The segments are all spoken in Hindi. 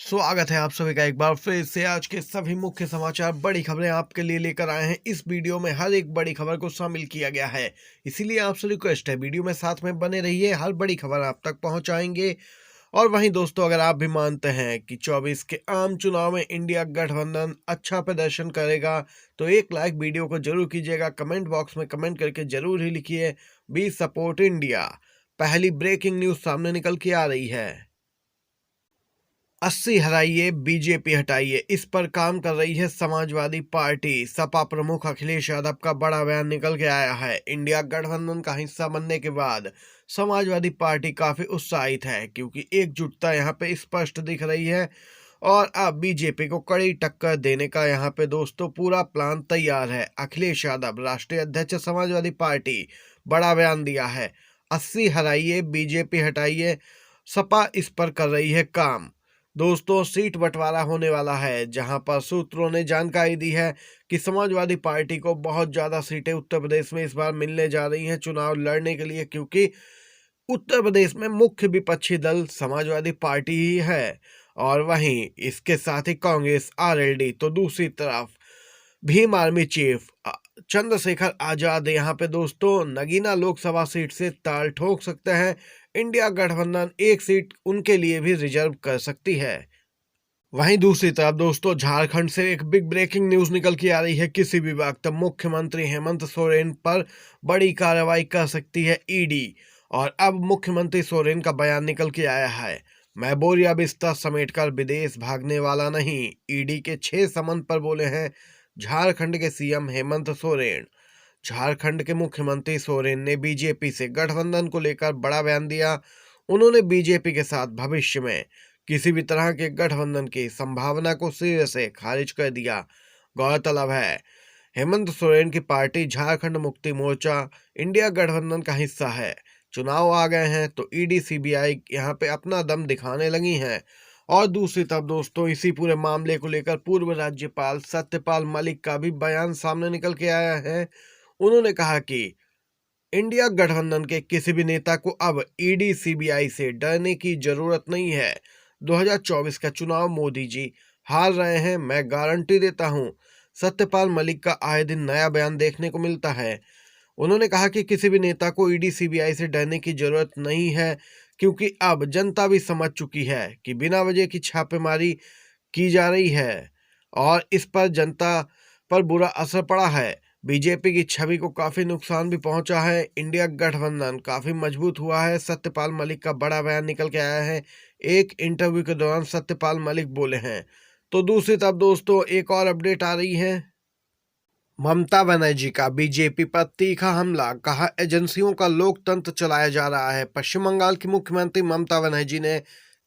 स्वागत है आप सभी का एक बार फिर से। आज के सभी मुख्य समाचार, बड़ी खबरें आपके लिए लेकर आए हैं। इस वीडियो में हर एक बड़ी खबर को शामिल किया गया है, इसीलिए आपसे रिक्वेस्ट है वीडियो में साथ में बने रहिए, हर बड़ी खबर आप तक पहुंचाएंगे। और वहीं दोस्तों, अगर आप भी मानते हैं कि 24 के आम चुनाव में इंडिया गठबंधन अच्छा प्रदर्शन करेगा तो एक लाइक वीडियो को जरूर कीजिएगा। कमेंट बॉक्स में कमेंट करके जरूर ही लिखिए वी सपोर्ट इंडिया। पहली ब्रेकिंग न्यूज सामने निकल के आ रही है। 80 हराइए बीजेपी हटाइए, इस पर काम कर रही है समाजवादी पार्टी। सपा प्रमुख अखिलेश यादव का बड़ा बयान निकल के आया है। इंडिया गठबंधन का हिस्सा बनने के बाद समाजवादी पार्टी काफी उत्साहित है, क्योंकि एकजुटता यहां पे स्पष्ट दिख रही है और अब बीजेपी को कड़ी टक्कर देने का यहां पे दोस्तों पूरा प्लान तैयार है। अखिलेश यादव, राष्ट्रीय अध्यक्ष समाजवादी पार्टी, बड़ा बयान दिया है। 80 हराइए बीजेपी हटाइए, सपा इस पर कर रही है काम। दोस्तों, सीट बंटवारा होने वाला है, जहां पर सूत्रों ने जानकारी दी है कि समाजवादी पार्टी को बहुत ज्यादा सीटें उत्तर प्रदेश में इस बार मिलने जा रही हैं चुनाव लड़ने के लिए, क्योंकि उत्तर प्रदेश में मुख्य विपक्षी दल समाजवादी पार्टी ही है। और वहीं इसके साथ ही कांग्रेस, आरएलडी, तो दूसरी तरफ भीम आर्मी चीफ चंद्रशेखर आजाद यहाँ पे दोस्तों नगीना लोकसभा सीट से ताल ठोक सकते हैं। इंडिया गठबंधन एक सीट उनके लिए भी रिजर्व कर सकती है। वहीं दूसरी तरफ दोस्तों, झारखंड से एक बिग ब्रेकिंग न्यूज निकल के आ रही है। किसी भी वक्त मुख्यमंत्री हेमंत सोरेन पर बड़ी कार्रवाई कर सकती है ईडी। और अब मुख्यमंत्री सोरेन का बयान निकल के आया है, मैं बोरिया बिस्तर समेटकर विदेश भागने वाला नहीं। ईडी के 6 समन पर बोले हैं झारखंड के सीएम हेमंत सोरेन। झारखंड के मुख्यमंत्री सोरेन ने बीजेपी से गठबंधन को लेकर बड़ा बयान दिया। उन्होंने बीजेपी के साथ भविष्य में किसी भी तरह के गठबंधन की संभावना को सिरे से खारिज कर दिया। गौरतलब है, हेमंत सोरेन की पार्टी झारखंड मुक्ति मोर्चा इंडिया गठबंधन का हिस्सा है। चुनाव आ गए हैं तो ईडी सीबीआई यहाँ पे अपना दम दिखाने लगी हैं। और दूसरी तरफ दोस्तों, इसी पूरे मामले को लेकर पूर्व राज्यपाल सत्यपाल मलिक का भी बयान सामने निकल के आया है। उन्होंने कहा कि इंडिया गठबंधन के किसी भी नेता को अब ईडी सीबीआई से डरने की जरूरत नहीं है। 2024 का चुनाव मोदी जी हार रहे हैं, मैं गारंटी देता हूं। सत्यपाल मलिक का आए दिन नया बयान देखने को मिलता है। उन्होंने कहा कि किसी भी नेता को ईडी सीबीआई से डरने की जरूरत नहीं है, क्योंकि अब जनता भी समझ चुकी है कि बिना वजह की छापेमारी की जा रही है और इस पर जनता पर बुरा असर पड़ा है। बीजेपी की छवि को काफी नुकसान भी पहुंचा है। इंडिया गठबंधन काफी मजबूत हुआ है। सत्यपाल मलिक का बड़ा बयान निकल के आया है। एक इंटरव्यू के दौरान सत्यपाल मलिक बोले हैं। तो दूसरी तरफ दोस्तों, एक और अपडेट आ रही है। ममता बनर्जी का बीजेपी पर तीखा हमला, कहा एजेंसियों का लोकतंत्र चलाया जा रहा है। पश्चिम बंगाल की मुख्यमंत्री ममता बनर्जी ने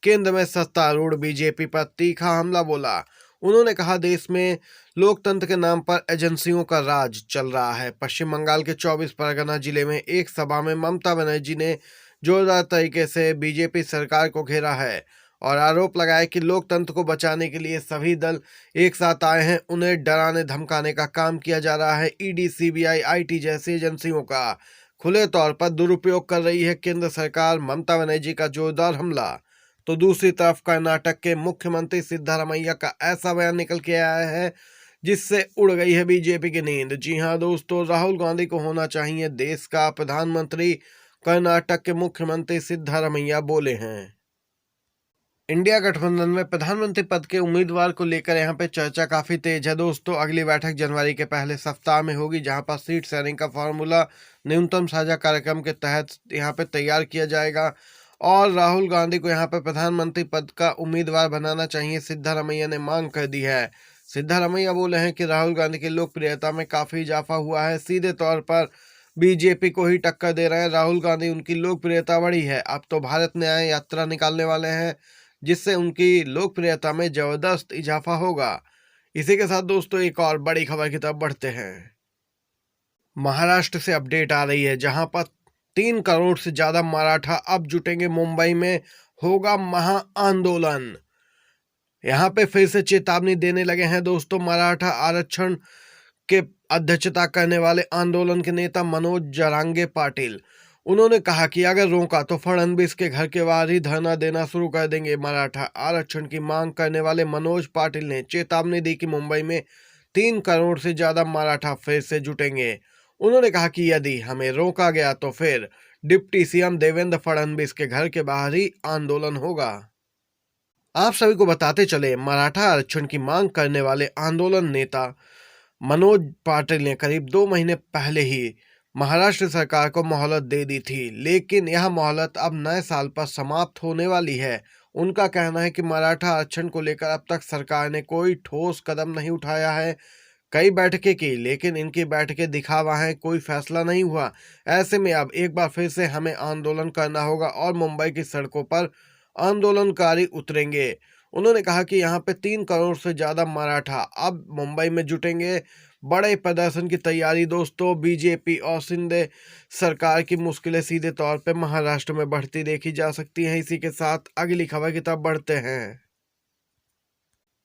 केंद्र में सत्तारूढ़ बीजेपी पर तीखा हमला बोला। उन्होंने कहा, देश में लोकतंत्र के नाम पर एजेंसियों का राज चल रहा है। पश्चिम बंगाल के 24 परगना जिले में एक सभा में ममता बनर्जी ने जोरदार तरीके से बीजेपी सरकार को घेरा है और आरोप लगाया कि लोकतंत्र को बचाने के लिए सभी दल एक साथ आए हैं, उन्हें डराने धमकाने का काम किया जा रहा है। ईडी, सीबीआई, आईटी जैसी एजेंसियों का खुले तौर पर दुरुपयोग कर रही है केंद्र सरकार। ममता बनर्जी का जोरदार हमला। तो दूसरी तरफ कर्नाटक के मुख्यमंत्री सिद्धारमैया का ऐसा बयान निकल के आया है जिससे उड़ गई है बीजेपी की नींद। जी हां दोस्तों, राहुल गांधी को होना चाहिए देश का प्रधानमंत्री, कर्नाटक के मुख्यमंत्री सिद्धारमैया बोले हैं। इंडिया गठबंधन में प्रधानमंत्री पद के उम्मीदवार को लेकर यहां पे चर्चा काफी तेज है दोस्तों। अगली बैठक जनवरी के पहले सप्ताह में होगी, जहां पर सीट शेयरिंग का फॉर्मूला न्यूनतम साझा कार्यक्रम के तहत यहां पे तैयार किया जाएगा और राहुल गांधी को यहां पे प्रधानमंत्री पद का उम्मीदवार बनाना चाहिए, सिद्धारमैया ने मांग कर दी है। सिद्धारमैया बोले हैं कि राहुल गांधी की लोकप्रियता में काफी इजाफा हुआ है, सीधे तौर पर बीजेपी को ही टक्कर दे रहे हैं राहुल गांधी, उनकी लोकप्रियता बढ़ी है। अब तो भारत न्याय यात्रा निकालने वाले हैं, जिससे उनकी लोकप्रियता में जबरदस्त इजाफा होगा। इसी के साथ दोस्तों, एक और बड़ी खबर की तरफ बढ़ते हैं। महाराष्ट्र से अपडेट आ रही है, जहां पर 3 करोड़ से ज्यादा मराठा अब जुटेंगे। मुंबई में होगा महा आंदोलन। यहां पे फिर से चेतावनी देने लगे हैं दोस्तों मराठा आरक्षण के अध्यक्षता करने वाले आंदोलन के नेता मनोज जरांगे पाटिल। उन्होंने कहा कि अगर रोका तो फडणवीस के घर के बाहर ही धरना देना शुरू कर देंगे। मराठा आरक्षण की मांग करने वाले मनोज पाटिल ने चेतावनी दी कि मुंबई में 3 करोड़ से ज्यादा मराठा फिर से जुटेंगे। उन्होंने कहा कि यदि हमें रोका गया तो फिर डिप्टी सीएम देवेंद्र फडणवीस के घर के बाहर ही आंदोलन होगा। आप सभी को बताते चले, मराठा आरक्षण की मांग करने वाले आंदोलन नेता मनोज पाटिल ने करीब 2 महीने पहले ही महाराष्ट्र सरकार को मोहलत दे दी थी, लेकिन यह मोहलत अब नए साल पर समाप्त होने वाली है। उनका कहना है कि मराठा आरक्षण को लेकर अब तक सरकार ने कोई ठोस कदम नहीं उठाया है। कई बैठकें की, लेकिन इनकी बैठकें दिखावा है, कोई फैसला नहीं हुआ। ऐसे में अब एक बार फिर से हमें आंदोलन करना होगा और मुंबई की सड़कों पर आंदोलनकारी उतरेंगे। उन्होंने कहा कि यहाँ पे 3 करोड़ से ज्यादा मराठा अब मुंबई में जुटेंगे। बड़े प्रदर्शन की तैयारी दोस्तों। बीजेपी और शिंदे सरकार की मुश्किलें सीधे तौर पे महाराष्ट्र में बढ़ती देखी जा सकती हैं। इसी के साथ अगली खबर की तरफ बढ़ते हैं।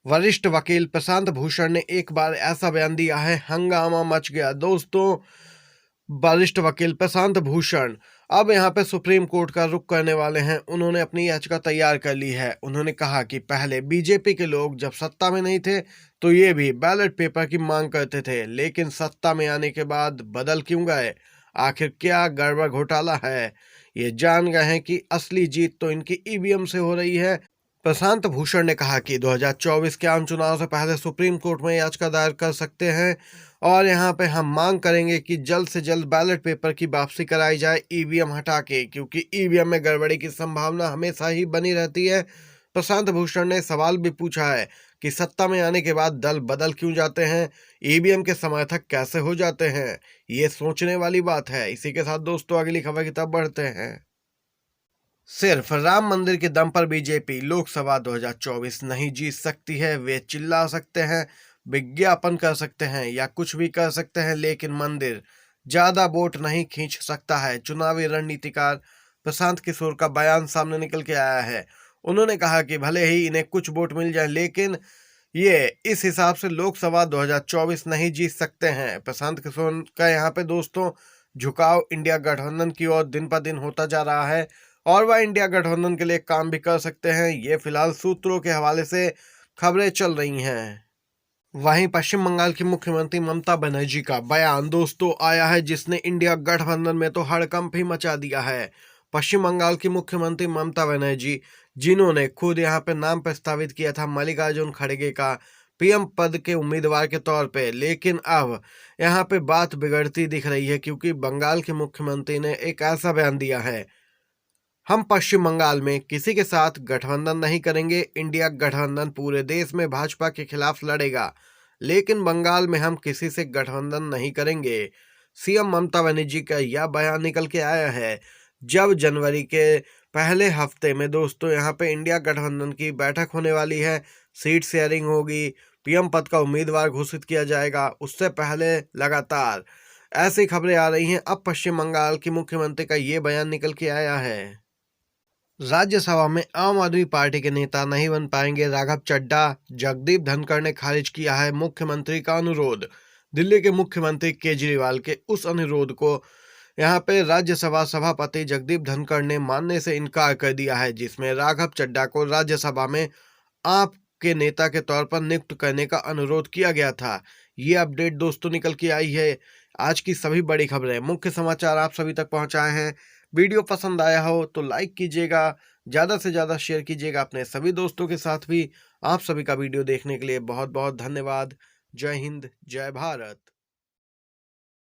वरिष्ठ वकील प्रशांत भूषण ने एक बार ऐसा बयान दिया है, हंगामा मच गया दोस्तों। वरिष्ठ वकील प्रशांत भूषण अब यहां पे सुप्रीम कोर्ट का रुख करने वाले हैं। उन्होंने अपनी याचिका तैयार कर ली है। उन्होंने कहा कि पहले बीजेपी के लोग जब सत्ता में नहीं थे तो ये भी बैलेट पेपर की मांग करते थे, लेकिन सत्ता में आने के बाद बदल क्यों गए? आखिर क्या गड़बड़ घोटाला है? ये जान गए हैं कि असली जीत तो इनकी ईवीएम से हो रही है। प्रशांत भूषण ने कहा कि 2024 के आम चुनाव से पहले सुप्रीम कोर्ट में याचिका दायर कर सकते हैं और यहां पे हम मांग करेंगे कि जल्द से जल्द बैलेट पेपर की वापसी कराई जाए, ईवीएम हटा के, क्योंकि ईवीएम में गड़बड़ी की संभावना हमेशा ही बनी रहती है। प्रशांत भूषण ने सवाल भी पूछा है कि सत्ता में आने के बाद दल बदल क्यों जाते हैं, ईवीएम के समर्थक कैसे हो जाते हैं? ये सोचने वाली बात है। इसी के साथ दोस्तों अगली खबर की तरफ बढ़ते हैं। सिर्फ राम मंदिर के दम पर बीजेपी लोकसभा 2024 नहीं जीत सकती है। वे चिल्ला सकते हैं, विज्ञापन कर सकते हैं या कुछ भी कर सकते हैं, लेकिन मंदिर ज्यादा वोट नहीं खींच सकता है। चुनावी रणनीतिकार प्रशांत किशोर का बयान सामने निकल के आया है। उन्होंने कहा कि भले ही इन्हें कुछ वोट मिल जाए, लेकिन ये इस हिसाब से लोकसभा 2024 नहीं जीत सकते हैं। प्रशांत किशोर का यहाँ पे दोस्तों झुकाव इंडिया गठबंधन की ओर दिन पर दिन होता जा रहा है और वह इंडिया गठबंधन के लिए काम भी कर सकते हैं। ये फिलहाल सूत्रों के हवाले से खबरें चल रही हैं। वहीं पश्चिम बंगाल की मुख्यमंत्री ममता बनर्जी का बयान दोस्तों आया है, जिसने इंडिया गठबंधन में तो हड़कंप ही मचा दिया है। पश्चिम बंगाल की मुख्यमंत्री ममता बनर्जी, जिन्होंने खुद यहाँ पे नाम प्रस्तावित किया था मल्लिकार्जुन खड़गे का पीएम पद के उम्मीदवार के तौर पे, लेकिन अब यहाँ पे बात बिगड़ती दिख रही है, क्योंकि बंगाल के मुख्यमंत्री ने एक ऐसा बयान दिया है, हम पश्चिम बंगाल में किसी के साथ गठबंधन नहीं करेंगे। इंडिया गठबंधन पूरे देश में भाजपा के खिलाफ लड़ेगा, लेकिन बंगाल में हम किसी से गठबंधन नहीं करेंगे। सीएम ममता बनर्जी का यह बयान निकल के आया है जब जनवरी के पहले हफ्ते में दोस्तों यहाँ पे इंडिया गठबंधन की बैठक होने वाली है। सीट शेयरिंग होगी, पीएम पद का उम्मीदवार घोषित किया जाएगा। उससे पहले लगातार ऐसी खबरें आ रही हैं। अब पश्चिम बंगाल की मुख्यमंत्री का ये बयान निकल के आया है। राज्यसभा में आम आदमी पार्टी के नेता नहीं बन पाएंगे राघव चड्ढा। जगदीप धनखड़ ने खारिज किया है मुख्यमंत्री का अनुरोध। दिल्ली के मुख्यमंत्री केजरीवाल के उस अनुरोध को यहां पे राज्यसभा सभापति जगदीप धनखड़ ने मानने से इनकार कर दिया है, जिसमें राघव चड्ढा को राज्यसभा में आप के नेता के तौर पर नियुक्त करने का अनुरोध किया गया था। ये अपडेट दोस्तों निकल के आई है। आज की सभी बड़ी खबरें, मुख्य समाचार आप सभी तक पहुंचाए हैं। वीडियो पसंद आया हो तो लाइक कीजिएगा, ज़्यादा से ज़्यादा शेयर कीजिएगा अपने सभी दोस्तों के साथ भी। आप सभी का वीडियो देखने के लिए बहुत बहुत धन्यवाद। जय हिंद, जय भारत।